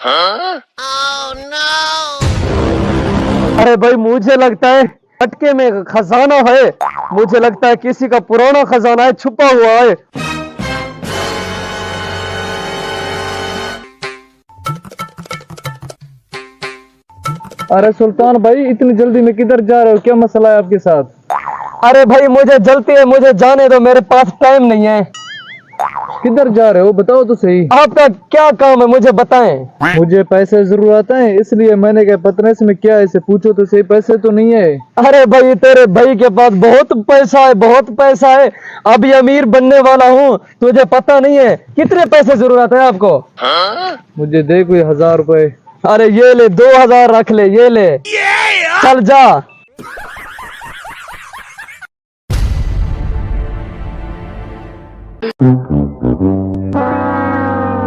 अरे भाई मुझे लगता है मटके में खजाना है। मुझे लगता है किसी का पुराना खजाना है, छुपा हुआ है। अरे सुल्तान भाई, इतनी जल्दी में किधर जा रहे हो? क्या मसला है आपके साथ? अरे भाई मुझे जल्दी है, मुझे जाने दो, मेरे पास टाइम नहीं है। किधर जा रहे हो बताओ तो सही। आपका क्या काम है मुझे बताएं। मुझे पैसे जरूरत है, इसलिए मैंने कहा पतरस में क्या है, इसे पूछो तो सही। पैसे तो नहीं है। अरे भाई तेरे भाई के पास बहुत पैसा है, बहुत पैसा है। अभी अमीर बनने वाला हूँ, तुझे पता नहीं है। कितने पैसे जरूरत है आपको? मुझे दे कोई 1000 रुपए। अरे ये ले, 2000 रख ले, ये ले। चल जा।